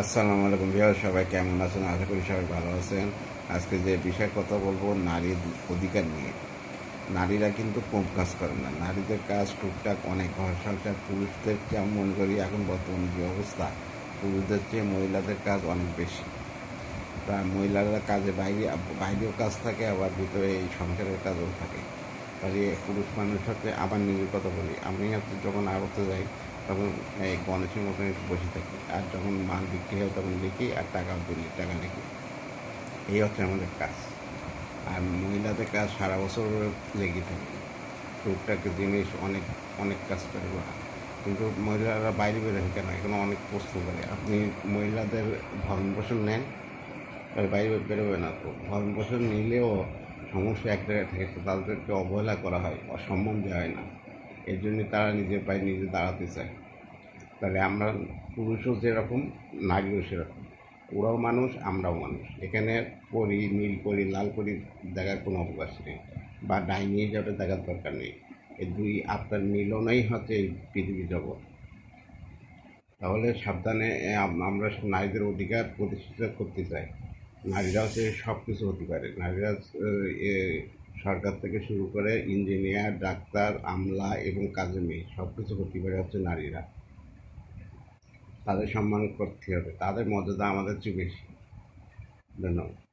আসসালামু আলাইকুম ভিউয়ার, সবাই কেমন আছেন? আশা করি সবাই ভালো আছেন। আজকে যে বিষয়ে কথা বলবো নারীর অধিকার নিয়ে। নারীরা কিন্তু কম কাজ করে না, নারীদের কাজ টুকটাক অনেক। ঘর সংসার পুরুষদের যেমন মনে করি এখন বর্তমানে যে অবস্থা, পুরুষদের চেয়ে মহিলাদের কাজ অনেক বেশি। তা মহিলারা কাজে বাইরেও কাজ থাকে, আবার ভিতরে এই সংসারের কাজও থাকে। তাহলে পুরুষ মানুষ হচ্ছে, আবার নিজের কথা বলি, আমি হচ্ছে যখন আড়তে যাই তখন এই গণেশের মতন একটু বসে থাকি, আর যখন মাল বিক্রি হয় তখন লিখি আর টাকাও দিলি টাকা লিখি। এই হচ্ছে আমাদের কাজ। আর মহিলাদের কাজ সারা বছর লেগে থাকে, টুকটাক জিনিস অনেক অনেক কাজ করে ওরা। কিন্তু মহিলারা বাইরে বেরোয় কেন? এখানে অনেক প্রশ্ন করে। আপনি মহিলাদের ভরণ পোষণ নেন, আর বাইরে বেরোবে না তো। ভরণ পোষণ নিলেও সমস্যা এক জায়গায় থেকে, তাদেরকে অবহেলা করা হয়, অসম্মান দেওয়া হয় না। এই জন্য তারা নিজের পায়ে নিজে দাঁড়াতে চায়। তাহলে আমরা পুরুষও যেরকম, নারীও সেরকম। ওরাও মানুষ, আমরাও মানুষ। এখানে পরি, নীল পরি, লাল পরি দেখার কোনো অবকাশ নেই, বা ডাইনি হিসাবে দেখার দরকার নেই। এই দুই আত্মার মিলনই হচ্ছে এই পৃথিবী জগৎ। তাহলে সাবধানে আমরা নারীদের অধিকার প্রতিষ্ঠিত করতে চাই। নারীরা হচ্ছে সব কিছু হতে পারে। নারীরা সরকার থেকে শুরু করে ইঞ্জিনিয়ার, ডাক্তার, আমলা এবং কাজের মেয়ে সব কিছু হতে পারে হচ্ছে নারীরা। তাদের সম্মান করতে হবে, তাদের মর্যাদা আমাদের চেয়ে বেশি। ধন্যবাদ।